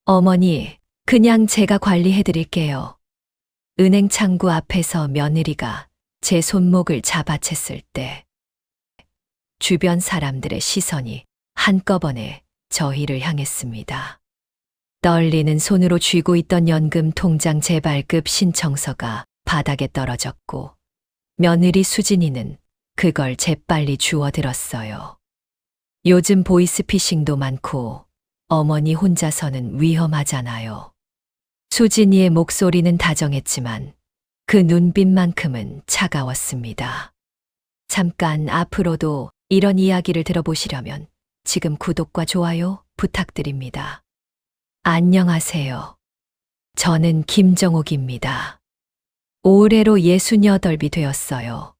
어머니, 그냥 제가 관리해 드릴게요. 은행 창구 앞에서 며느리가 제 손목을 잡아챘을 때 주변 사람들의 시선이 한꺼번에 저희를 향했습니다. 떨리는 손으로 쥐고 있던 연금 통장 재발급 신청서가 바닥에 떨어졌고 며느리 수진이는 그걸 재빨리 주워들었어요. 요즘 보이스피싱도 많고 어머니 혼자서는 위험하잖아요. 수진이의 목소리는 다정했지만 그 눈빛만큼은 차가웠습니다. 잠깐 앞으로도 이런 이야기를 들어보시려면 지금 구독과 좋아요 부탁드립니다. 안녕하세요. 저는 김정옥입니다. 올해로 68이 되었어요.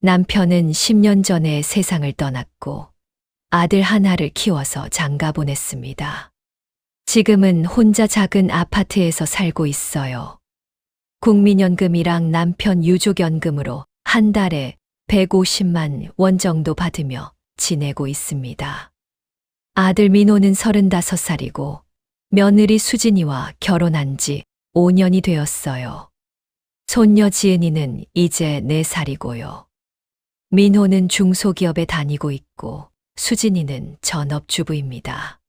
남편은 10년 전에 세상을 떠났고 아들 하나를 키워서 장가 보냈습니다. 지금은 혼자 작은 아파트에서 살고 있어요. 국민연금이랑 남편 유족연금으로 한 달에 150만 원 정도 받으며 지내고 있습니다. 아들 민호는 35살이고 며느리 수진이와 결혼한 지 5년이 되었어요. 손녀 지은이는 이제 4살이고요. 민호는 중소기업에 다니고 있고 수진이는 전업주부입니다.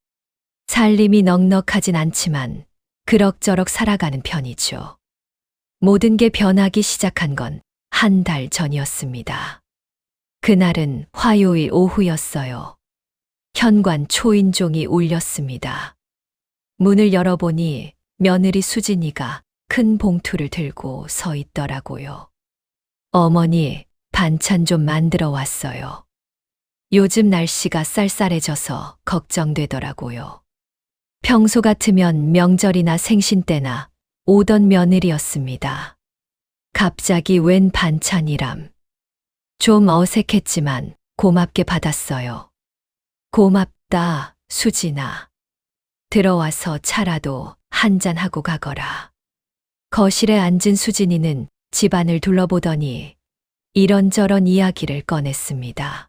살림이 넉넉하진 않지만 그럭저럭 살아가는 편이죠. 모든 게 변하기 시작한 건 한 달 전이었습니다. 그날은 화요일 오후였어요. 현관 초인종이 울렸습니다. 문을 열어보니 며느리 수진이가 큰 봉투를 들고 서 있더라고요. 어머니, 반찬 좀 만들어 왔어요. 요즘 날씨가 쌀쌀해져서 걱정되더라고요. 평소 같으면 명절이나 생신 때나 오던 며느리였습니다. 갑자기 웬 반찬이람. 좀 어색했지만 고맙게 받았어요. 고맙다, 수진아. 들어와서 차라도 한잔하고 가거라. 거실에 앉은 수진이는 집안을 둘러보더니 이런저런 이야기를 꺼냈습니다.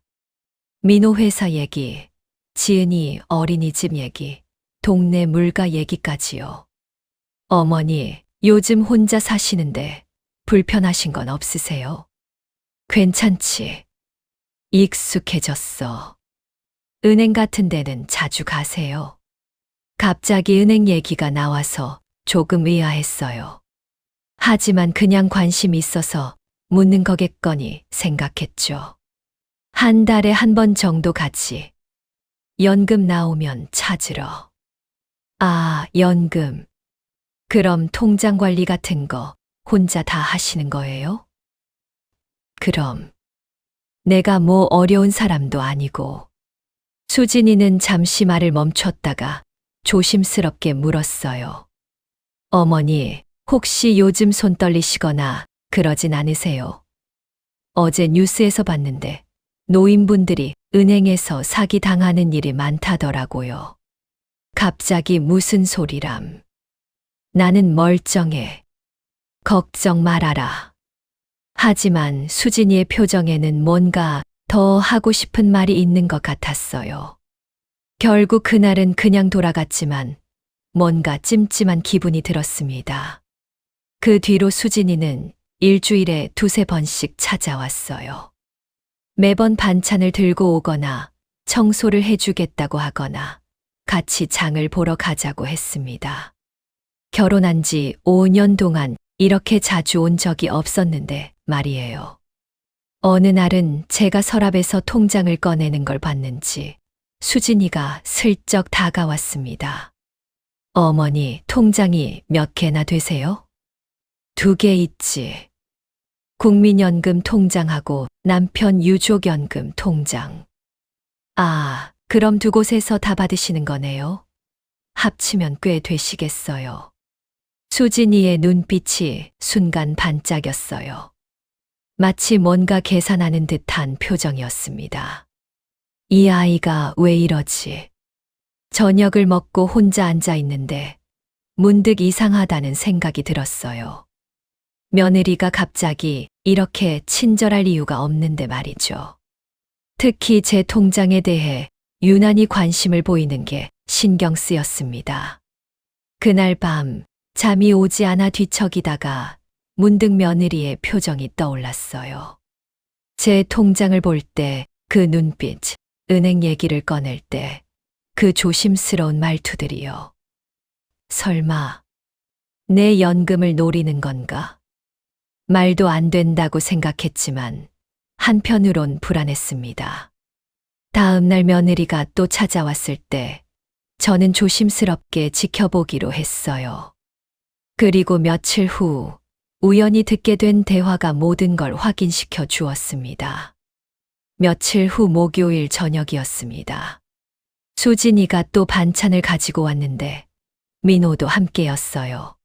민호 회사 얘기, 지은이 어린이집 얘기, 동네 물가 얘기까지요. 어머니, 요즘 혼자 사시는데 불편하신 건 없으세요? 괜찮지? 익숙해졌어. 은행 같은 데는 자주 가세요. 갑자기 은행 얘기가 나와서 조금 의아했어요. 하지만 그냥 관심이 있어서 묻는 거겠거니 생각했죠. 한 달에 한 번 정도 가지. 연금 나오면 찾으러. 아, 연금. 그럼 통장 관리 같은 거 혼자 다 하시는 거예요? 그럼. 내가 뭐 어려운 사람도 아니고. 수진이는 잠시 말을 멈췄다가 조심스럽게 물었어요. 어머니, 혹시 요즘 손 떨리시거나 그러진 않으세요? 어제 뉴스에서 봤는데 노인분들이 은행에서 사기 당하는 일이 많다더라고요. 갑자기 무슨 소리람. 나는 멀쩡해. 걱정 말아라. 하지만 수진이의 표정에는 뭔가 더 하고 싶은 말이 있는 것 같았어요. 결국 그날은 그냥 돌아갔지만 뭔가 찜찜한 기분이 들었습니다. 그 뒤로 수진이는 일주일에 2~3번씩 찾아왔어요. 매번 반찬을 들고 오거나 청소를 해주겠다고 하거나 같이 장을 보러 가자고 했습니다. 결혼한 지 5년 동안 이렇게 자주 온 적이 없었는데 말이에요. 어느 날은 제가 서랍에서 통장을 꺼내는 걸 봤는지 수진이가 슬쩍 다가왔습니다. 어머니, 통장이 몇 개나 되세요? 2개 있지. 국민연금 통장하고 남편 유족연금 통장. 아, 그럼 2곳에서 다 받으시는 거네요? 합치면 꽤 되시겠어요. 수진이의 눈빛이 순간 반짝였어요. 마치 뭔가 계산하는 듯한 표정이었습니다. 이 아이가 왜 이러지? 저녁을 먹고 혼자 앉아 있는데 문득 이상하다는 생각이 들었어요. 며느리가 갑자기 이렇게 친절할 이유가 없는데 말이죠. 특히 제 통장에 대해 유난히 관심을 보이는 게 신경 쓰였습니다. 그날 밤 잠이 오지 않아 뒤척이다가 문득 며느리의 표정이 떠올랐어요. 제 통장을 볼 때 그 눈빛, 은행 얘기를 꺼낼 때 그 조심스러운 말투들이요. 설마 내 연금을 노리는 건가? 말도 안 된다고 생각했지만 한편으론 불안했습니다. 다음 날 며느리가 또 찾아왔을 때 저는 조심스럽게 지켜보기로 했어요. 그리고 며칠 후 우연히 듣게 된 대화가 모든 걸 확인시켜 주었습니다. 며칠 후 목요일 저녁이었습니다. 수진이가 또 반찬을 가지고 왔는데 민호도 함께였어요.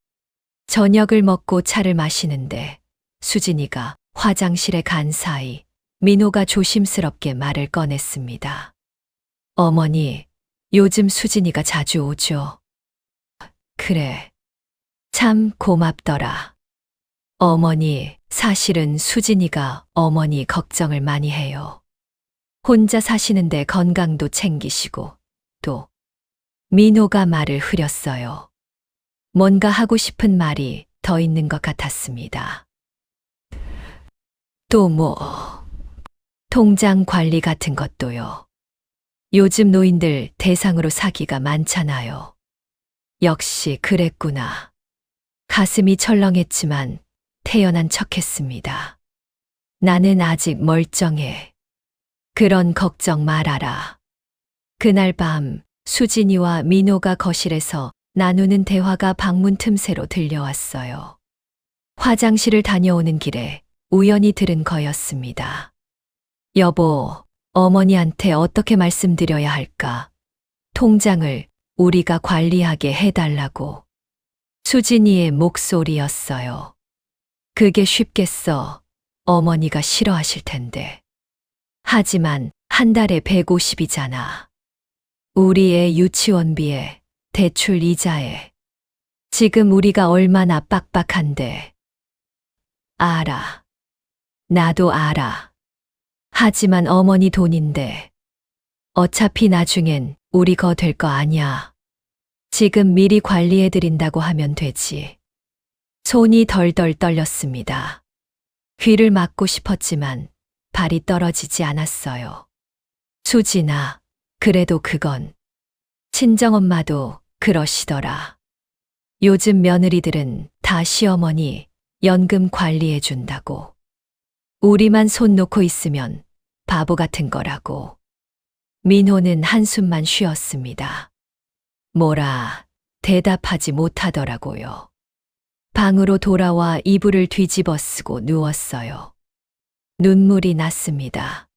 저녁을 먹고 차를 마시는데 수진이가 화장실에 간 사이 민호가 조심스럽게 말을 꺼냈습니다. 어머니, 요즘 수진이가 자주 오죠. 그래. 참 고맙더라. 어머니, 사실은 수진이가 어머니 걱정을 많이 해요. 혼자 사시는데 건강도 챙기시고 또 민호가 말을 흐렸어요. 뭔가 하고 싶은 말이 더 있는 것 같았습니다. 또 뭐, 통장 관리 같은 것도요. 요즘 노인들 대상으로 사기가 많잖아요. 역시 그랬구나. 가슴이 철렁했지만 태연한 척했습니다. 나는 아직 멀쩡해. 그런 걱정 말아라. 그날 밤 수진이와 민호가 거실에서 나누는 대화가 방문 틈새로 들려왔어요. 화장실을 다녀오는 길에 우연히 들은 거였습니다. 여보, 어머니한테 어떻게 말씀드려야 할까? 통장을 우리가 관리하게 해달라고. 수진이의 목소리였어요. 그게 쉽겠어. 어머니가 싫어하실 텐데. 하지만 한 달에 150이잖아. 우리 애 유치원비에, 대출 이자에. 지금 우리가 얼마나 빡빡한데. 알아. 나도 알아. 하지만 어머니 돈인데. 어차피 나중엔 우리 거 될 거 아냐. 지금 미리 관리해드린다고 하면 되지. 손이 덜덜 떨렸습니다. 귀를 막고 싶었지만 발이 떨어지지 않았어요. 수진아, 그래도 그건 친정엄마도 그러시더라. 요즘 며느리들은 다 시어머니 연금 관리해 준다고. 우리만 손 놓고 있으면 바보 같은 거라고. 민호는 한숨만 쉬었습니다. 뭐라 대답하지 못하더라고요. 방으로 돌아와 이불을 뒤집어 쓰고 누웠어요. 눈물이 났습니다.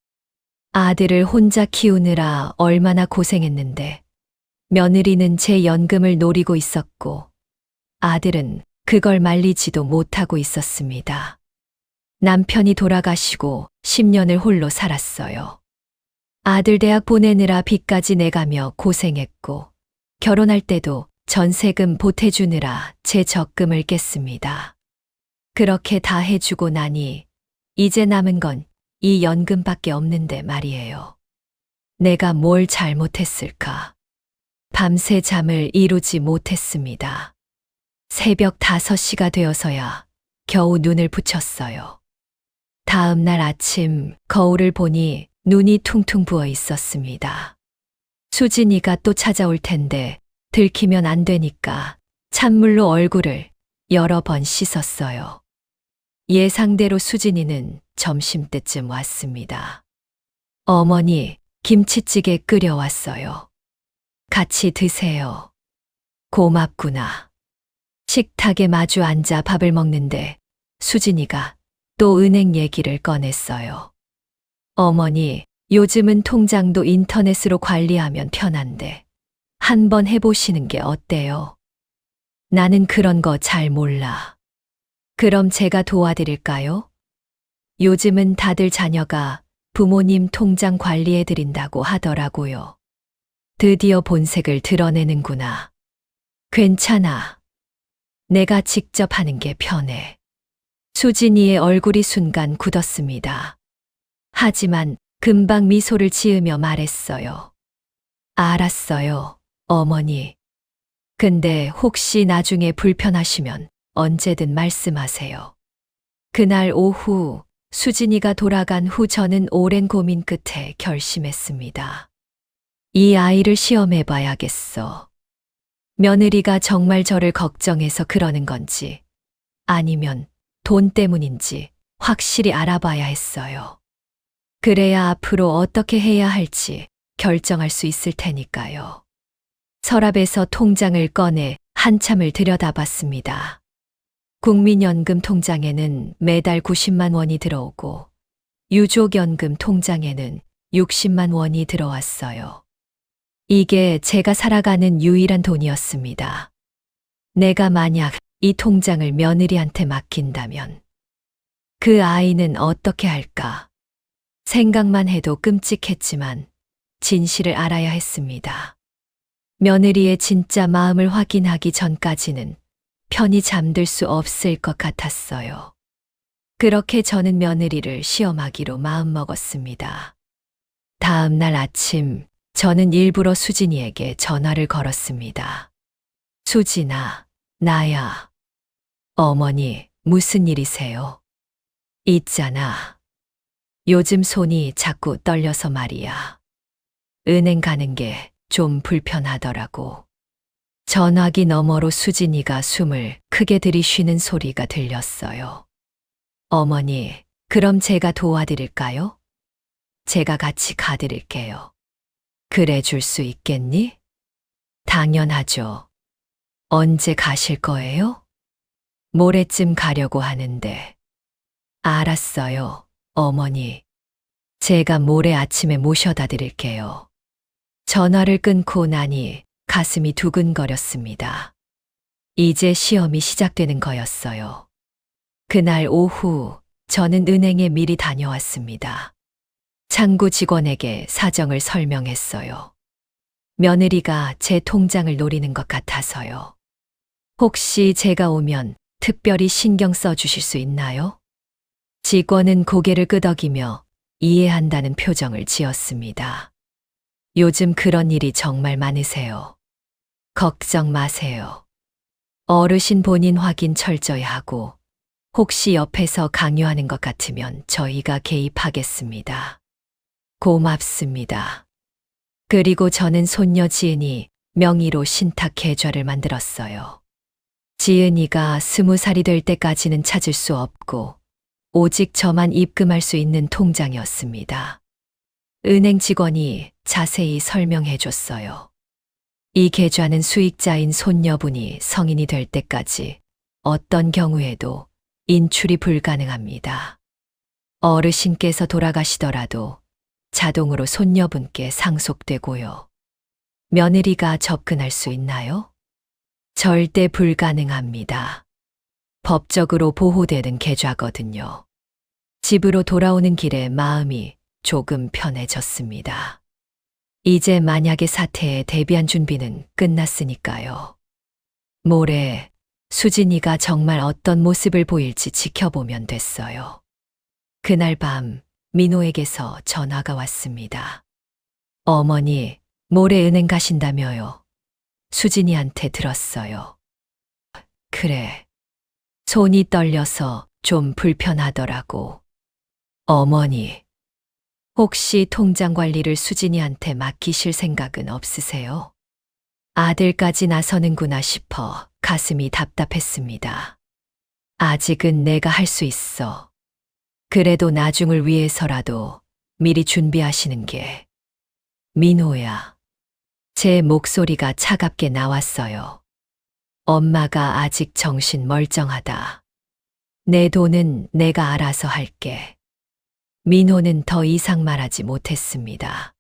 아들을 혼자 키우느라 얼마나 고생했는데 며느리는 제 연금을 노리고 있었고 아들은 그걸 말리지도 못하고 있었습니다. 남편이 돌아가시고 10년을 홀로 살았어요. 아들 대학 보내느라 빚까지 내가며 고생했고 결혼할 때도 전세금 보태주느라 제 적금을 깼습니다. 그렇게 다 해주고 나니 이제 남은 건 이 연금밖에 없는데 말이에요. 내가 뭘 잘못했을까? 밤새 잠을 이루지 못했습니다. 새벽 5시가 되어서야 겨우 눈을 붙였어요. 다음 날 아침 거울을 보니 눈이 퉁퉁 부어 있었습니다. 수진이가 또 찾아올 텐데 들키면 안 되니까 찬물로 얼굴을 여러 번 씻었어요. 예상대로 수진이는 점심때쯤 왔습니다. 어머니, 김치찌개 끓여왔어요. 같이 드세요. 고맙구나. 식탁에 마주 앉아 밥을 먹는데 수진이가 또 은행 얘기를 꺼냈어요. 어머니, 요즘은 통장도 인터넷으로 관리하면 편한데 한번 해보시는 게 어때요? 나는 그런 거 잘 몰라. 그럼 제가 도와드릴까요? 요즘은 다들 자녀가 부모님 통장 관리해드린다고 하더라고요. 드디어 본색을 드러내는구나. 괜찮아. 내가 직접 하는 게 편해. 수진이의 얼굴이 순간 굳었습니다. 하지만 금방 미소를 지으며 말했어요. 알았어요, 어머니. 근데 혹시 나중에 불편하시면 언제든 말씀하세요. 그날 오후 수진이가 돌아간 후 저는 오랜 고민 끝에 결심했습니다. 이 아이를 시험해 봐야겠어. 며느리가 정말 저를 걱정해서 그러는 건지 아니면 돈 때문인지 확실히 알아봐야 했어요. 그래야 앞으로 어떻게 해야 할지 결정할 수 있을 테니까요. 서랍에서 통장을 꺼내 한참을 들여다봤습니다. 국민연금 통장에는 매달 90만 원이 들어오고 유족연금 통장에는 60만 원이 들어왔어요. 이게 제가 살아가는 유일한 돈이었습니다. 내가 만약 이 통장을 며느리한테 맡긴다면 그 아이는 어떻게 할까? 생각만 해도 끔찍했지만 진실을 알아야 했습니다. 며느리의 진짜 마음을 확인하기 전까지는 편히 잠들 수 없을 것 같았어요. 그렇게 저는 며느리를 시험하기로 마음먹었습니다. 다음 날 아침 저는 일부러 수진이에게 전화를 걸었습니다. 수진아, 나야. 어머니, 무슨 일이세요? 있잖아. 요즘 손이 자꾸 떨려서 말이야. 은행 가는 게 좀 불편하더라고. 전화기 너머로 수진이가 숨을 크게 들이쉬는 소리가 들렸어요. 어머니, 그럼 제가 도와드릴까요? 제가 같이 가드릴게요. 그래 줄 수 있겠니? 당연하죠. 언제 가실 거예요? 모레쯤 가려고 하는데. 알았어요, 어머니. 제가 모레 아침에 모셔다 드릴게요. 전화를 끊고 나니 가슴이 두근거렸습니다. 이제 시험이 시작되는 거였어요. 그날 오후 저는 은행에 미리 다녀왔습니다. 창구 직원에게 사정을 설명했어요. 며느리가 제 통장을 노리는 것 같아서요. 혹시 제가 오면 특별히 신경 써 주실 수 있나요? 직원은 고개를 끄덕이며 이해한다는 표정을 지었습니다. 요즘 그런 일이 정말 많으세요. 걱정 마세요. 어르신 본인 확인 철저히 하고 혹시 옆에서 강요하는 것 같으면 저희가 개입하겠습니다. 고맙습니다. 그리고 저는 손녀 지은이 명의로 신탁 계좌를 만들었어요. 지은이가 20살이 될 때까지는 찾을 수 없고 오직 저만 입금할 수 있는 통장이었습니다. 은행 직원이 자세히 설명해 줬어요. 이 계좌는 수익자인 손녀분이 성인이 될 때까지 어떤 경우에도 인출이 불가능합니다. 어르신께서 돌아가시더라도 자동으로 손녀분께 상속되고요. 며느리가 접근할 수 있나요? 절대 불가능합니다. 법적으로 보호되는 계좌거든요. 집으로 돌아오는 길에 마음이 조금 편해졌습니다. 이제 만약의 사태에 대비한 준비는 끝났으니까요. 모레 수진이가 정말 어떤 모습을 보일지 지켜보면 됐어요. 그날 밤 민호에게서 전화가 왔습니다. 어머니, 모레 은행 가신다며요. 수진이한테 들었어요. 그래. 손이 떨려서 좀 불편하더라고. 어머니, 혹시 통장 관리를 수진이한테 맡기실 생각은 없으세요? 아들까지 나서는구나 싶어 가슴이 답답했습니다. 아직은 내가 할 수 있어. 그래도 나중을 위해서라도 미리 준비하시는 게. 민호야. 제 목소리가 차갑게 나왔어요. 엄마가 아직 정신 멀쩡하다. 내 돈은 내가 알아서 할게. 민호는 더 이상 말하지 못했습니다.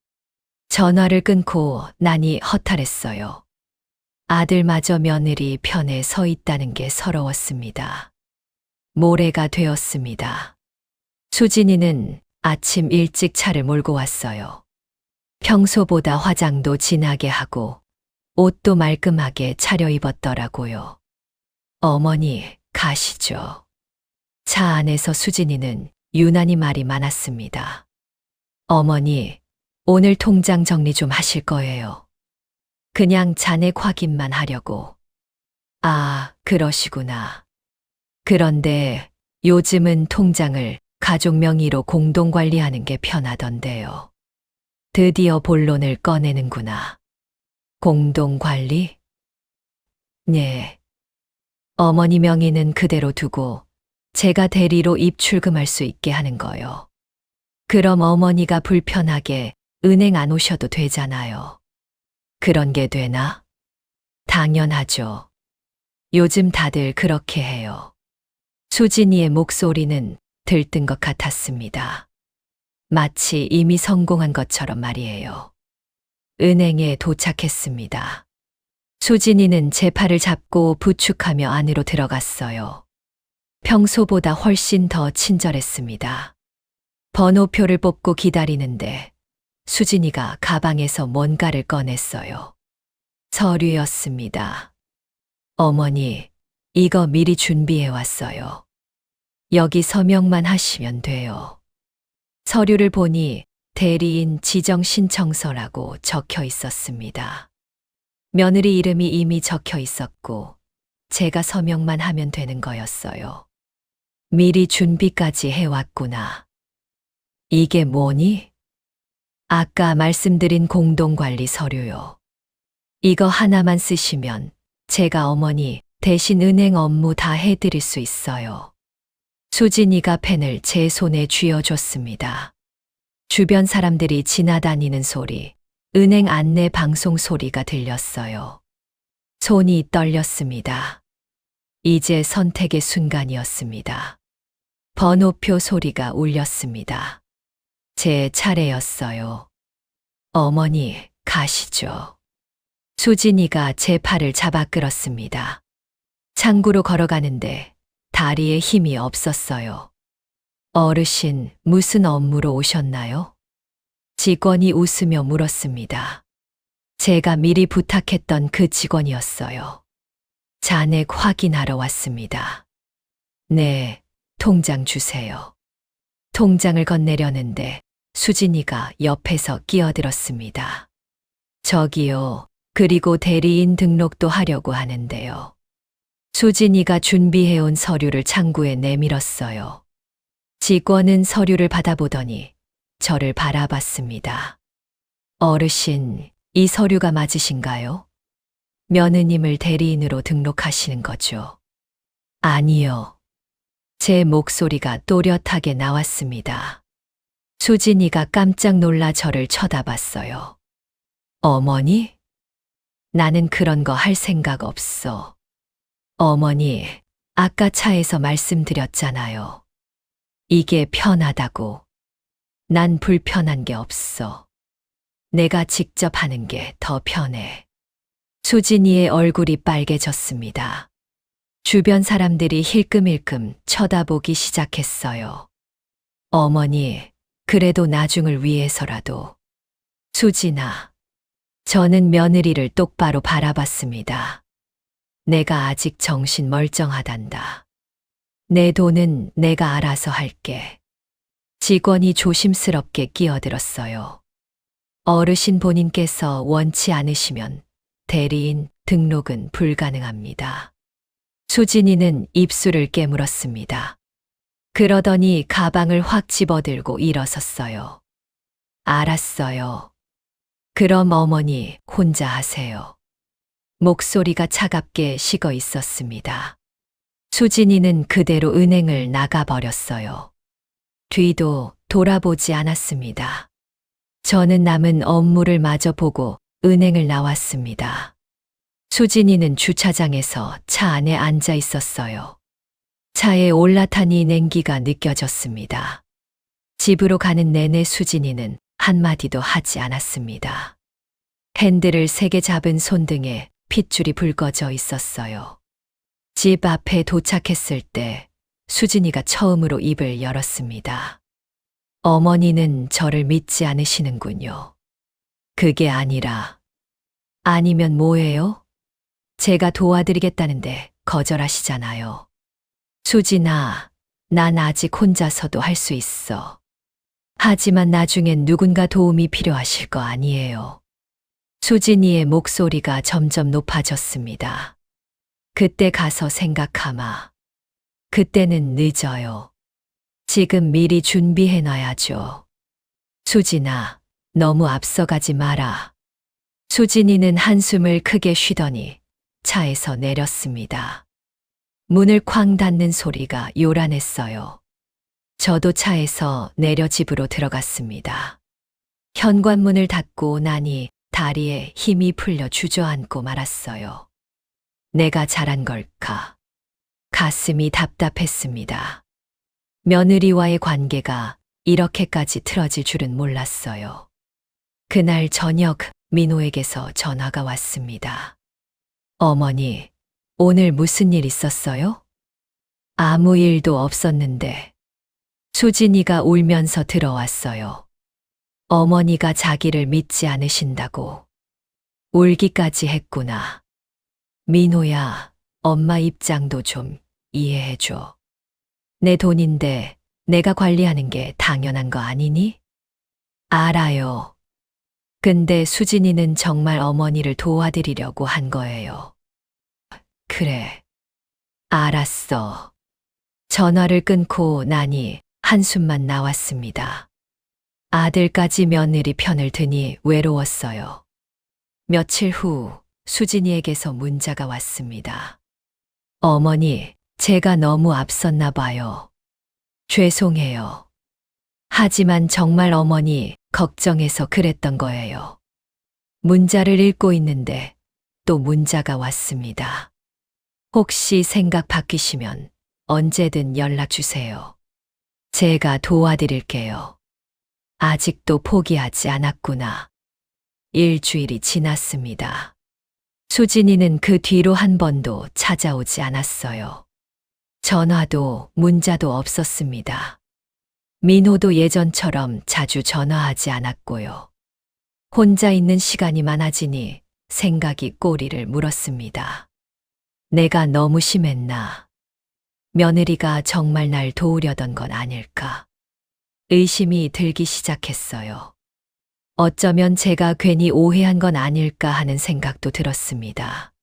전화를 끊고 나니 허탈했어요. 아들마저 며느리 편에 서 있다는 게 서러웠습니다. 모레가 되었습니다. 수진이는 아침 일찍 차를 몰고 왔어요. 평소보다 화장도 진하게 하고 옷도 말끔하게 차려입었더라고요. 어머니, 가시죠. 차 안에서 수진이는 유난히 말이 많았습니다. 어머니, 오늘 통장 정리 좀 하실 거예요. 그냥 잔액 확인만 하려고. 아, 그러시구나. 그런데 요즘은 통장을 가족 명의로 공동 관리하는 게 편하던데요. 드디어 본론을 꺼내는구나. 공동 관리? 네. 어머니 명의는 그대로 두고 제가 대리로 입출금할 수 있게 하는 거요. 그럼 어머니가 불편하게 은행 안 오셔도 되잖아요. 그런 게 되나? 당연하죠. 요즘 다들 그렇게 해요. 수진이의 목소리는 들뜬 것 같았습니다. 마치 이미 성공한 것처럼 말이에요. 은행에 도착했습니다. 수진이는 제 팔을 잡고 부축하며 안으로 들어갔어요. 평소보다 훨씬 더 친절했습니다. 번호표를 뽑고 기다리는데 수진이가 가방에서 뭔가를 꺼냈어요. 서류였습니다. 어머니, 이거 미리 준비해 왔어요. 여기 서명만 하시면 돼요. 서류를 보니 대리인 지정 신청서라고 적혀 있었습니다. 며느리 이름이 이미 적혀 있었고 제가 서명만 하면 되는 거였어요. 미리 준비까지 해왔구나. 이게 뭐니? 아까 말씀드린 공동관리 서류요. 이거 하나만 쓰시면 제가 어머니 대신 은행 업무 다 해드릴 수 있어요. 수진이가 펜을 제 손에 쥐어줬습니다. 주변 사람들이 지나다니는 소리, 은행 안내 방송 소리가 들렸어요. 손이 떨렸습니다. 이제 선택의 순간이었습니다. 번호표 소리가 울렸습니다. 제 차례였어요. 어머니, 가시죠. 수진이가 제 팔을 잡아 끌었습니다. 창구로 걸어가는데 다리에 힘이 없었어요. 어르신, 무슨 업무로 오셨나요? 직원이 웃으며 물었습니다. 제가 미리 부탁했던 그 직원이었어요. 잔액 확인하러 왔습니다. 네, 통장 주세요. 통장을 건네려는데 수진이가 옆에서 끼어들었습니다. 저기요, 그리고 대리인 등록도 하려고 하는데요. 수진이가 준비해온 서류를 창구에 내밀었어요. 직원은 서류를 받아보더니 저를 바라봤습니다. 어르신, 이 서류가 맞으신가요? 며느님을 대리인으로 등록하시는 거죠? 아니요. 제 목소리가 또렷하게 나왔습니다. 수진이가 깜짝 놀라 저를 쳐다봤어요. 어머니? 나는 그런 거 할 생각 없어. 어머니, 아까 차에서 말씀드렸잖아요. 이게 편하다고. 난 불편한 게 없어. 내가 직접 하는 게 더 편해. 수진이의 얼굴이 빨개졌습니다. 주변 사람들이 힐끔힐끔 쳐다보기 시작했어요. 어머니, 그래도 나중을 위해서라도. 수진아, 저는 며느리를 똑바로 바라봤습니다. 내가 아직 정신 멀쩡하단다. 내 돈은 내가 알아서 할게. 직원이 조심스럽게 끼어들었어요. 어르신 본인께서 원치 않으시면 대리인 등록은 불가능합니다. 수진이는 입술을 깨물었습니다. 그러더니 가방을 확 집어들고 일어섰어요. 알았어요. 그럼 어머니 혼자 하세요. 목소리가 차갑게 식어 있었습니다. 수진이는 그대로 은행을 나가버렸어요. 뒤도 돌아보지 않았습니다. 저는 남은 업무를 마저 보고 은행을 나왔습니다. 수진이는 주차장에서 차 안에 앉아 있었어요. 차에 올라타니 냉기가 느껴졌습니다. 집으로 가는 내내 수진이는 한마디도 하지 않았습니다. 핸들을 세게 잡은 손등에 핏줄이 붉어져 있었어요. 집 앞에 도착했을 때 수진이가 처음으로 입을 열었습니다. 어머니는 저를 믿지 않으시는군요. 그게 아니라, 아니면 뭐예요? 제가 도와드리겠다는데 거절하시잖아요. 수진아, 난 아직 혼자서도 할 수 있어. 하지만 나중엔 누군가 도움이 필요하실 거 아니에요. 수진이의 목소리가 점점 높아졌습니다. 그때 가서 생각하마. 그때는 늦어요. 지금 미리 준비해놔야죠. 수진아, 너무 앞서가지 마라. 수진이는 한숨을 크게 쉬더니 차에서 내렸습니다. 문을 쾅 닫는 소리가 요란했어요. 저도 차에서 내려 집으로 들어갔습니다. 현관문을 닫고 나니 다리에 힘이 풀려 주저앉고 말았어요. 내가 잘한 걸까? 가슴이 답답했습니다. 며느리와의 관계가 이렇게까지 틀어질 줄은 몰랐어요. 그날 저녁 민호에게서 전화가 왔습니다. 어머니, 오늘 무슨 일 있었어요? 아무 일도 없었는데. 수진이가 울면서 들어왔어요. 어머니가 자기를 믿지 않으신다고. 울기까지 했구나. 민호야, 엄마 입장도 좀 이해해줘. 내 돈인데 내가 관리하는 게 당연한 거 아니니? 알아요. 근데 수진이는 정말 어머니를 도와드리려고 한 거예요. 그래. 알았어. 전화를 끊고 나니 한숨만 나왔습니다. 아들까지 며느리 편을 드니 외로웠어요. 며칠 후 수진이에게서 문자가 왔습니다. 어머니, 제가 너무 앞섰나 봐요. 죄송해요. 하지만 정말 어머니 걱정해서 그랬던 거예요. 문자를 읽고 있는데 또 문자가 왔습니다. 혹시 생각 바뀌시면 언제든 연락 주세요. 제가 도와드릴게요. 아직도 포기하지 않았구나. 일주일이 지났습니다. 수진이는 그 뒤로 한 번도 찾아오지 않았어요. 전화도 문자도 없었습니다. 민호도 예전처럼 자주 전화하지 않았고요. 혼자 있는 시간이 많아지니 생각이 꼬리를 물었습니다. 내가 너무 심했나? 며느리가 정말 날 도우려던 건 아닐까? 의심이 들기 시작했어요. 어쩌면 제가 괜히 오해한 건 아닐까 하는 생각도 들었습니다.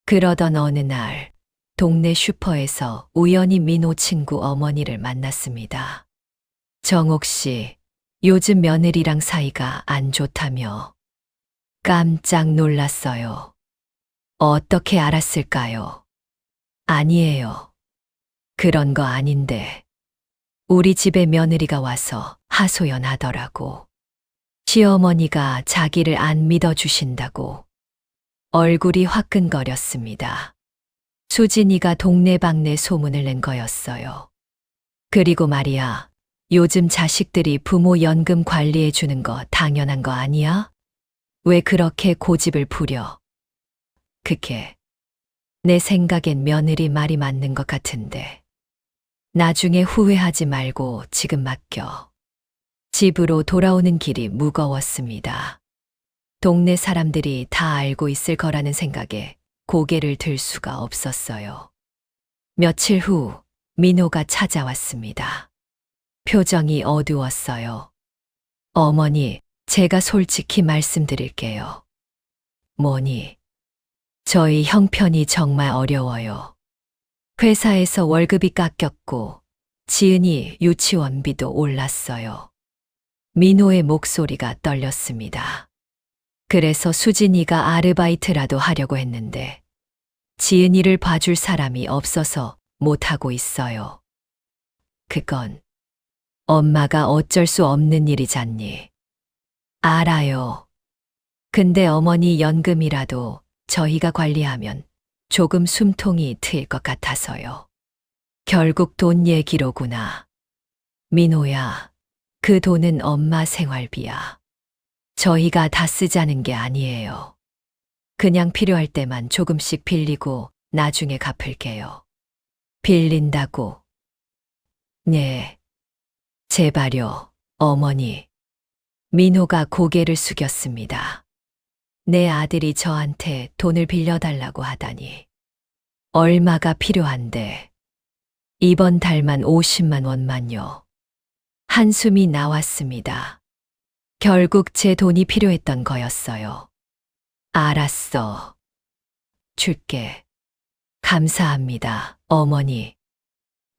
그러던 어느 날, 동네 슈퍼에서 우연히 민호 친구 어머니를 만났습니다. 정옥 씨, 요즘 며느리랑 사이가 안 좋다며. 깜짝 놀랐어요. 어떻게 알았을까요? 아니에요. 그런 거 아닌데. 우리 집에 며느리가 와서 하소연하더라고. 시어머니가 자기를 안 믿어주신다고. 얼굴이 화끈거렸습니다. 수진이가 동네방네 소문을 낸 거였어요. 그리고 말이야, 요즘 자식들이 부모 연금 관리해 주는 거 당연한 거 아니야? 왜 그렇게 고집을 부려? 그게 내 생각엔 며느리 말이 맞는 것 같은데. 나중에 후회하지 말고 지금 맡겨. 집으로 돌아오는 길이 무거웠습니다. 동네 사람들이 다 알고 있을 거라는 생각에 고개를 들 수가 없었어요. 며칠 후 민호가 찾아왔습니다. 표정이 어두웠어요. 어머니, 제가 솔직히 말씀드릴게요. 뭐니? 저희 형편이 정말 어려워요. 회사에서 월급이 깎였고 지은이 유치원비도 올랐어요. 민호의 목소리가 떨렸습니다. 그래서 수진이가 아르바이트라도 하려고 했는데 지은이를 봐줄 사람이 없어서 못하고 있어요. 그건 엄마가 어쩔 수 없는 일이잖니. 알아요. 근데 어머니 연금이라도 저희가 관리하면 조금 숨통이 트일 것 같아서요. 결국 돈 얘기로구나. 민호야, 그 돈은 엄마 생활비야. 저희가 다 쓰자는 게 아니에요. 그냥 필요할 때만 조금씩 빌리고 나중에 갚을게요. 빌린다고? 네. 제발요, 어머니. 민호가 고개를 숙였습니다. 내 아들이 저한테 돈을 빌려달라고 하다니. 얼마가 필요한데. 이번 달만 50만 원만요. 한숨이 나왔습니다. 결국 제 돈이 필요했던 거였어요. 알았어. 줄게. 감사합니다, 어머니.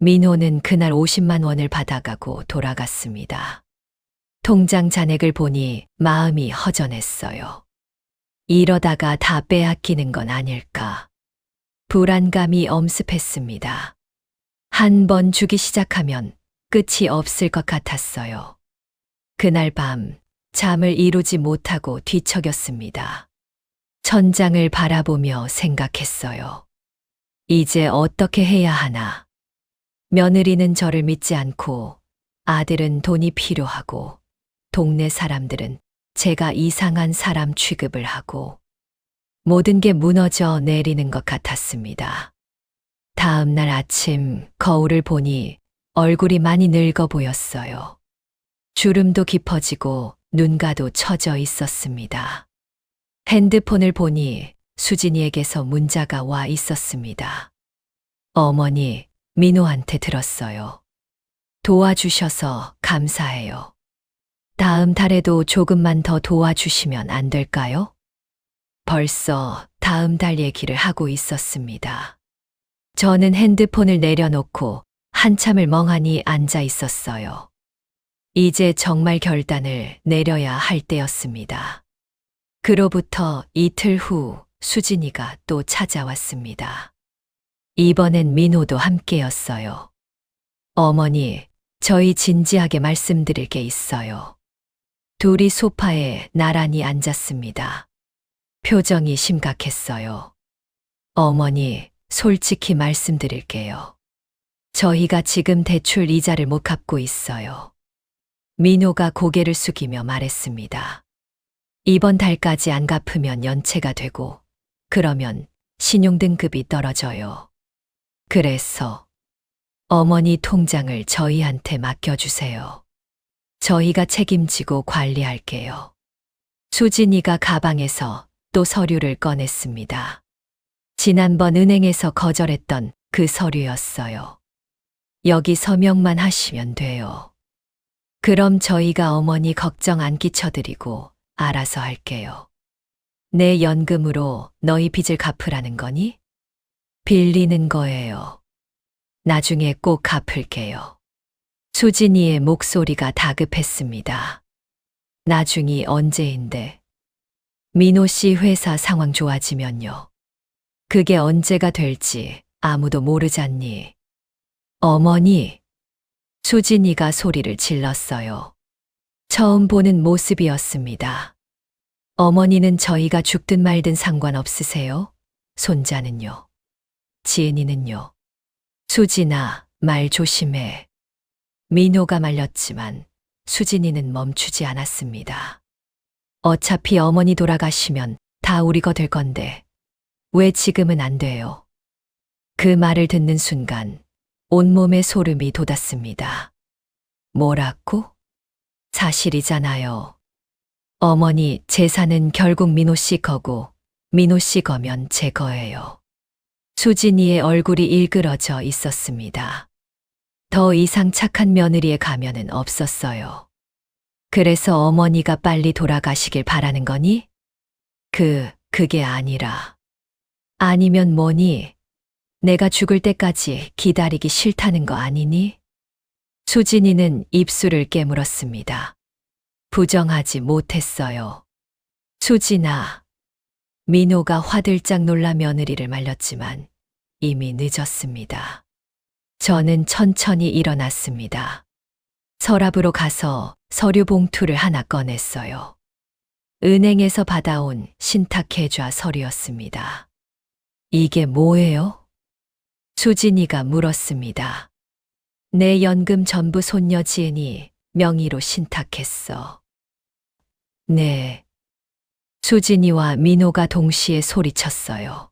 민호는 그날 50만 원을 받아가고 돌아갔습니다. 통장 잔액을 보니 마음이 허전했어요. 이러다가 다 빼앗기는 건 아닐까. 불안감이 엄습했습니다. 한 번 주기 시작하면 끝이 없을 것 같았어요. 그날 밤 잠을 이루지 못하고 뒤척였습니다. 천장을 바라보며 생각했어요. 이제 어떻게 해야 하나. 며느리는 저를 믿지 않고 아들은 돈이 필요하고 동네 사람들은 제가 이상한 사람 취급을 하고 모든 게 무너져 내리는 것 같았습니다. 다음 날 아침 거울을 보니 얼굴이 많이 늙어 보였어요. 주름도 깊어지고 눈가도 처져 있었습니다. 핸드폰을 보니 수진이에게서 문자가 와 있었습니다. 어머니, 민호한테 들었어요. 도와주셔서 감사해요. 다음 달에도 조금만 더 도와주시면 안 될까요? 벌써 다음 달 얘기를 하고 있었습니다. 저는 핸드폰을 내려놓고 한참을 멍하니 앉아 있었어요. 이제 정말 결단을 내려야 할 때였습니다. 그로부터 이틀 후 수진이가 또 찾아왔습니다. 이번엔 민호도 함께였어요. 어머니, 저희 진지하게 말씀드릴 게 있어요. 둘이 소파에 나란히 앉았습니다. 표정이 심각했어요. 어머니, 솔직히 말씀드릴게요. 저희가 지금 대출 이자를 못 갚고 있어요. 민호가 고개를 숙이며 말했습니다. 이번 달까지 안 갚으면 연체가 되고, 그러면 신용등급이 떨어져요. 그래서 어머니 통장을 저희한테 맡겨주세요. 저희가 책임지고 관리할게요. 수진이가 가방에서 또 서류를 꺼냈습니다. 지난번 은행에서 거절했던 그 서류였어요. 여기 서명만 하시면 돼요. 그럼 저희가 어머니 걱정 안 끼쳐드리고 알아서 할게요. 내 연금으로 너희 빚을 갚으라는 거니? 빌리는 거예요. 나중에 꼭 갚을게요. 수진이의 목소리가 다급했습니다. 나중이 언제인데? 민호 씨 회사 상황 좋아지면요. 그게 언제가 될지 아무도 모르잖니. 어머니, 수진이가 소리를 질렀어요. 처음 보는 모습이었습니다. 어머니는 저희가 죽든 말든 상관없으세요? 손자는요? 지은이는요? 수진아, 말 조심해. 민호가 말렸지만 수진이는 멈추지 않았습니다. 어차피 어머니 돌아가시면 다 우리 거 될 건데 왜 지금은 안 돼요? 그 말을 듣는 순간 온몸에 소름이 돋았습니다. 뭐라고? 사실이잖아요. 어머니 재산은 결국 민호 씨 거고 민호 씨 거면 제 거예요. 수진이의 얼굴이 일그러져 있었습니다. 더 이상 착한 며느리의 가면은 없었어요. 그래서 어머니가 빨리 돌아가시길 바라는 거니? 그게 아니라. 아니면 뭐니? 내가 죽을 때까지 기다리기 싫다는 거 아니니? 수진이는 입술을 깨물었습니다. 부정하지 못했어요. 수진아. 민호가 화들짝 놀라 며느리를 말렸지만 이미 늦었습니다. 저는 천천히 일어났습니다. 서랍으로 가서 서류 봉투를 하나 꺼냈어요. 은행에서 받아온 신탁계좌 서류였습니다. 이게 뭐예요? 수진이가 물었습니다. 내 연금 전부 손녀 지은이 명의로 신탁했어. 네. 수진이와 민호가 동시에 소리쳤어요.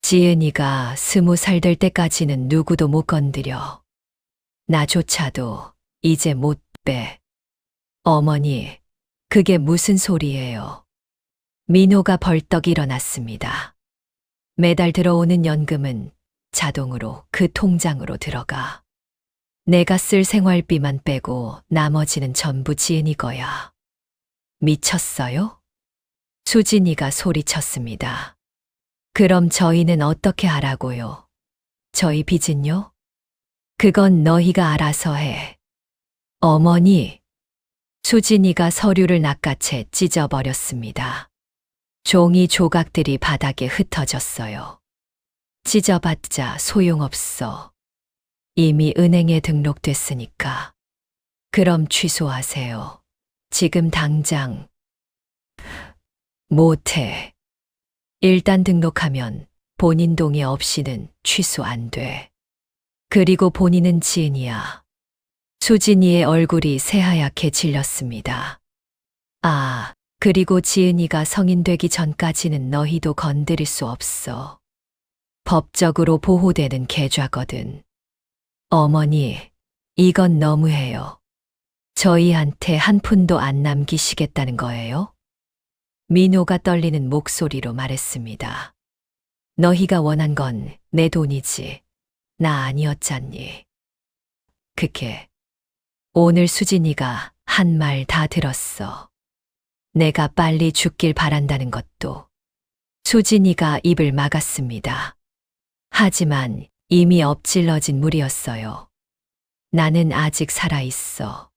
지은이가 20살 될 때까지는 누구도 못 건드려. 나조차도 이제 못 빼. 어머니, 그게 무슨 소리예요? 민호가 벌떡 일어났습니다. 매달 들어오는 연금은 자동으로 그 통장으로 들어가. 내가 쓸 생활비만 빼고 나머지는 전부 지은이 거야. 미쳤어요? 수진이가 소리쳤습니다. 그럼 저희는 어떻게 하라고요? 저희 빚은요? 그건 너희가 알아서 해. 어머니, 수진이가 서류를 낚아채 찢어버렸습니다. 종이 조각들이 바닥에 흩어졌어요. 찢어봤자 소용없어. 이미 은행에 등록됐으니까. 그럼 취소하세요. 지금 당장. 못해. 일단 등록하면 본인 동의 없이는 취소 안 돼. 그리고 본인은 지은이야. 수진이의 얼굴이 새하얗게 질렸습니다. 아, 그리고 지은이가 성인 되기 전까지는 너희도 건드릴 수 없어. 법적으로 보호되는 계좌거든. 어머니, 이건 너무해요. 저희한테 한 푼도 안 남기시겠다는 거예요? 민호가 떨리는 목소리로 말했습니다. 너희가 원한 건 내 돈이지. 나 아니었잖니. 그게 오늘 수진이가 한 말 다 들었어. 내가 빨리 죽길 바란다는 것도. 수진이가 입을 막았습니다. 하지만 이미 엎질러진 물이었어요. 나는 아직 살아있어.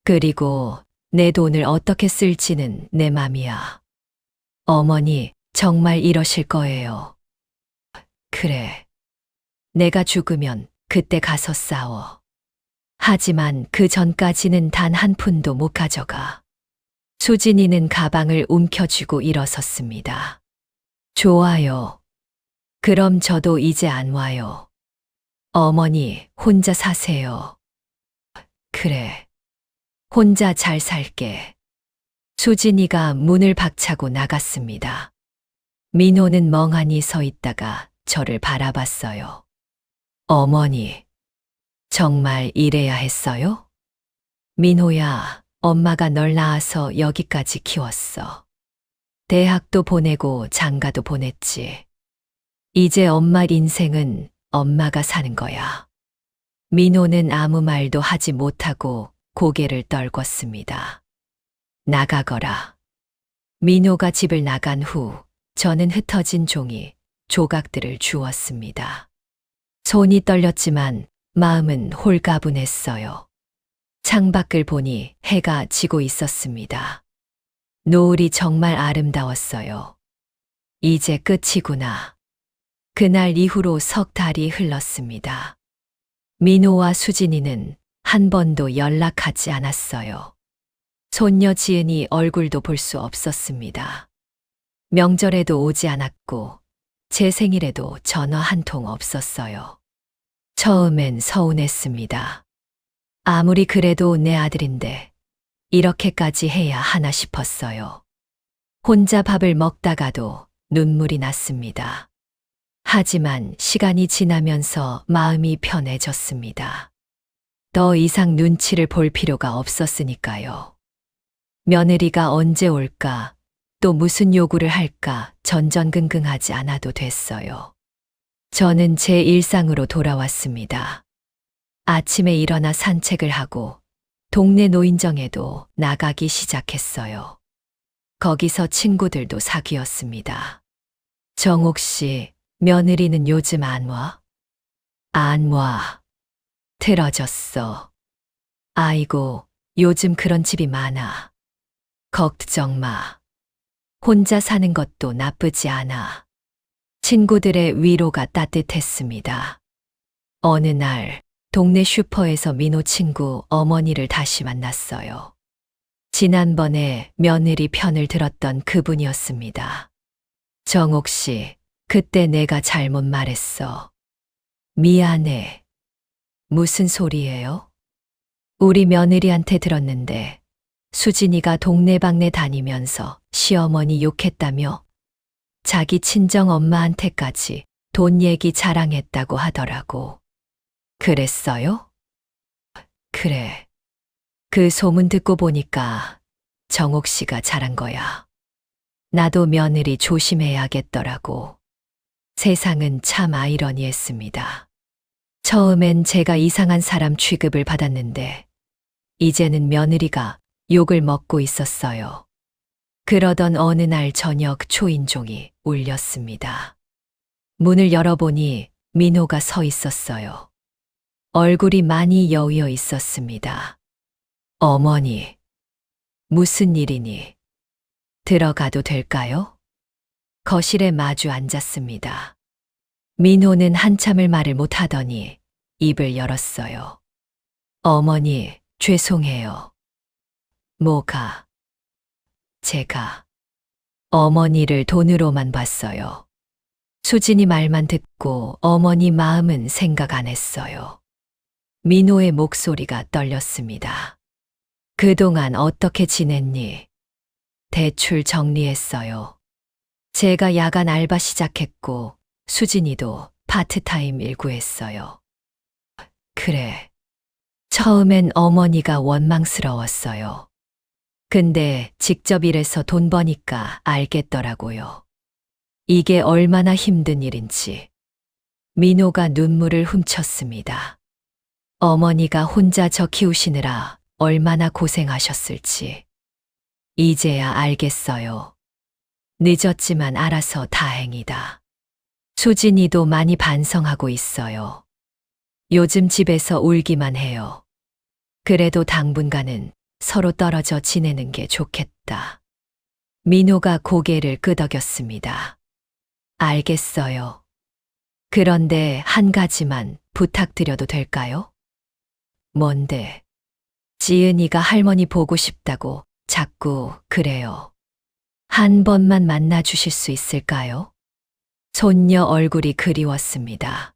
그리고 내 돈을 어떻게 쓸지는 내 맘이야. 어머니, 정말 이러실 거예요. 그래. 내가 죽으면 그때 가서 싸워. 하지만 그 전까지는 단 한 푼도 못 가져가. 수진이는 가방을 움켜쥐고 일어섰습니다. 좋아요. 그럼 저도 이제 안 와요. 어머니, 혼자 사세요. 그래. 혼자 잘 살게. 수진이가 문을 박차고 나갔습니다. 민호는 멍하니 서 있다가 저를 바라봤어요. 어머니, 정말 이래야 했어요? 민호야, 엄마가 널 낳아서 여기까지 키웠어. 대학도 보내고 장가도 보냈지. 이제 엄마 인생은 엄마가 사는 거야. 민호는 아무 말도 하지 못하고 고개를 떨궜습니다. 나가거라. 민호가 집을 나간 후 저는 흩어진 종이, 조각들을 주웠습니다. 손이 떨렸지만 마음은 홀가분했어요. 창밖을 보니 해가 지고 있었습니다. 노을이 정말 아름다웠어요. 이제 끝이구나. 그날 이후로 석 달이 흘렀습니다. 민호와 수진이는 한 번도 연락하지 않았어요. 손녀 지은이 얼굴도 볼 수 없었습니다. 명절에도 오지 않았고 제 생일에도 전화 한 통 없었어요. 처음엔 서운했습니다. 아무리 그래도 내 아들인데 이렇게까지 해야 하나 싶었어요. 혼자 밥을 먹다가도 눈물이 났습니다. 하지만 시간이 지나면서 마음이 편해졌습니다. 더 이상 눈치를 볼 필요가 없었으니까요. 며느리가 언제 올까, 또 무슨 요구를 할까 전전긍긍하지 않아도 됐어요. 저는 제 일상으로 돌아왔습니다. 아침에 일어나 산책을 하고 동네 노인정에도 나가기 시작했어요. 거기서 친구들도 사귀었습니다. 정옥 씨, 며느리는 요즘 안 와? 안 와. 틀어졌어. 아이고, 요즘 그런 집이 많아. 걱정 마. 혼자 사는 것도 나쁘지 않아. 친구들의 위로가 따뜻했습니다. 어느 날 동네 슈퍼에서 민호 친구 어머니를 다시 만났어요. 지난번에 며느리 편을 들었던 그분이었습니다. 정옥 씨, 그때 내가 잘못 말했어. 미안해. 무슨 소리예요? 우리 며느리한테 들었는데 수진이가 동네방네 다니면서 시어머니 욕했다며 자기 친정 엄마한테까지 돈 얘기 자랑했다고 하더라고. 그랬어요? 그래. 그 소문 듣고 보니까 정옥 씨가 잘한 거야. 나도 며느리 조심해야겠더라고. 세상은 참 아이러니했습니다. 처음엔 제가 이상한 사람 취급을 받았는데 이제는 며느리가 욕을 먹고 있었어요. 그러던 어느 날 저녁 초인종이 울렸습니다. 문을 열어보니 민호가 서 있었어요. 얼굴이 많이 여위어 있었습니다. 어머니, 무슨 일이니? 들어가도 될까요? 거실에 마주 앉았습니다. 민호는 한참을 말을 못하더니 입을 열었어요. 어머니, 죄송해요. 뭐가? 제가 어머니를 돈으로만 봤어요. 수진이 말만 듣고 어머니 마음은 생각 안 했어요. 민호의 목소리가 떨렸습니다. 그동안 어떻게 지냈니? 대출 정리했어요. 제가 야간 알바 시작했고 수진이도 파트타임 일 구했어요. 그래. 처음엔 어머니가 원망스러웠어요. 근데 직접 일해서 돈 버니까 알겠더라고요. 이게 얼마나 힘든 일인지. 민호가 눈물을 훔쳤습니다. 어머니가 혼자 저 키우시느라 얼마나 고생하셨을지. 이제야 알겠어요. 늦었지만 알아서 다행이다. 수진이도 많이 반성하고 있어요. 요즘 집에서 울기만 해요. 그래도 당분간은 서로 떨어져 지내는 게 좋겠다. 민호가 고개를 끄덕였습니다. 알겠어요. 그런데 한 가지만 부탁드려도 될까요? 뭔데? 지은이가 할머니 보고 싶다고 자꾸 그래요. 한 번만 만나 주실 수 있을까요? 손녀 얼굴이 그리웠습니다.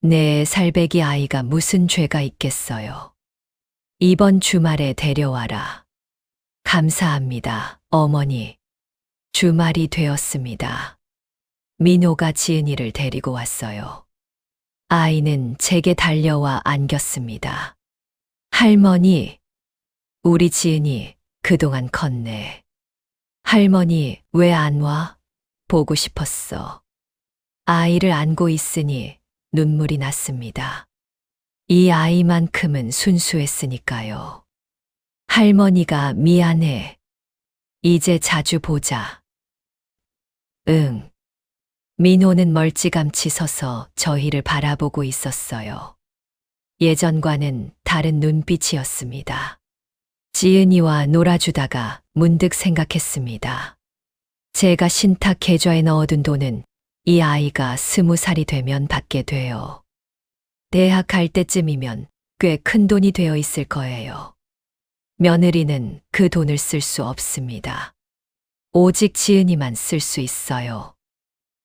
내 살배기 아이가 무슨 죄가 있겠어요. 이번 주말에 데려와라. 감사합니다, 어머니. 주말이 되었습니다. 민호가 지은이를 데리고 왔어요. 아이는 제게 달려와 안겼습니다. 할머니, 우리 지은이 그동안 컸네. 할머니, 왜 안 와? 보고 싶었어. 아이를 안고 있으니 눈물이 났습니다. 이 아이만큼은 순수했으니까요. 할머니가 미안해. 이제 자주 보자. 응. 민호는 멀찌감치 서서 저희를 바라보고 있었어요. 예전과는 다른 눈빛이었습니다. 지은이와 놀아주다가 문득 생각했습니다. 제가 신탁 계좌에 넣어둔 돈은 이 아이가 20살이 되면 받게 돼요. 대학 갈 때쯤이면 꽤 큰 돈이 되어 있을 거예요. 며느리는 그 돈을 쓸 수 없습니다. 오직 지은이만 쓸 수 있어요.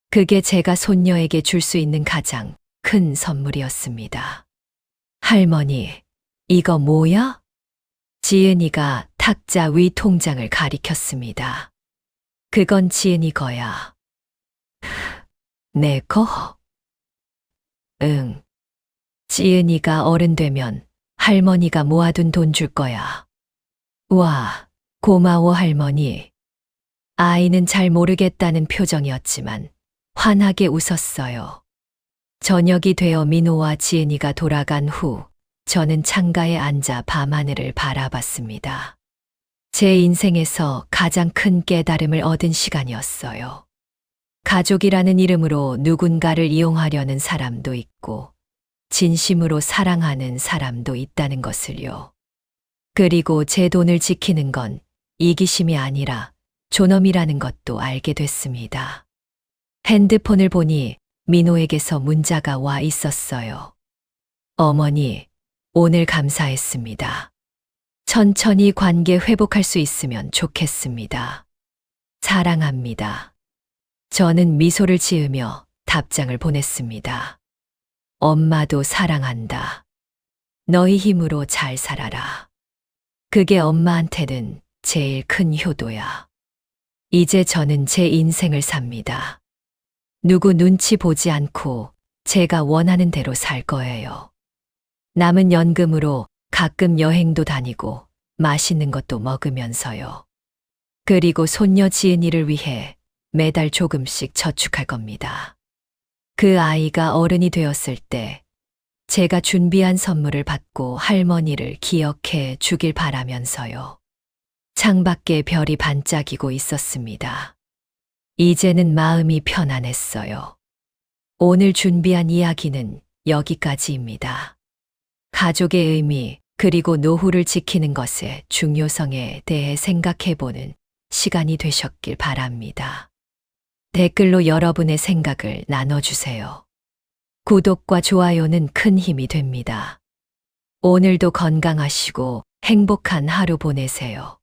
그게 제가 손녀에게 줄 수 있는 가장 큰 선물이었습니다. 할머니, 이거 뭐야? 지은이가 탁자 위 통장을 가리켰습니다. 그건 지은이 거야. 내 거? 응. 지은이가 어른 되면 할머니가 모아둔 돈 줄 거야. 와, 고마워 할머니. 아이는 잘 모르겠다는 표정이었지만 환하게 웃었어요. 저녁이 되어 민호와 지은이가 돌아간 후 저는 창가에 앉아 밤하늘을 바라봤습니다. 제 인생에서 가장 큰 깨달음을 얻은 시간이었어요. 가족이라는 이름으로 누군가를 이용하려는 사람도 있고 진심으로 사랑하는 사람도 있다는 것을요. 그리고 제 돈을 지키는 건 이기심이 아니라 존엄이라는 것도 알게 됐습니다. 핸드폰을 보니 민호에게서 문자가 와 있었어요. 어머니, 오늘 감사했습니다. 천천히 관계 회복할 수 있으면 좋겠습니다. 사랑합니다. 저는 미소를 지으며 답장을 보냈습니다. 엄마도 사랑한다. 너희 힘으로 잘 살아라. 그게 엄마한테는 제일 큰 효도야. 이제 저는 제 인생을 삽니다. 누구 눈치 보지 않고 제가 원하는 대로 살 거예요. 남은 연금으로 가끔 여행도 다니고 맛있는 것도 먹으면서요. 그리고 손녀 지은이를 위해 매달 조금씩 저축할 겁니다. 그 아이가 어른이 되었을 때 제가 준비한 선물을 받고 할머니를 기억해 주길 바라면서요. 창밖에 별이 반짝이고 있었습니다. 이제는 마음이 편안했어요. 오늘 준비한 이야기는 여기까지입니다. 가족의 의미, 그리고 노후를 지키는 것의 중요성에 대해 생각해보는 시간이 되셨길 바랍니다. 댓글로 여러분의 생각을 나눠주세요. 구독과 좋아요는 큰 힘이 됩니다. 오늘도 건강하시고 행복한 하루 보내세요.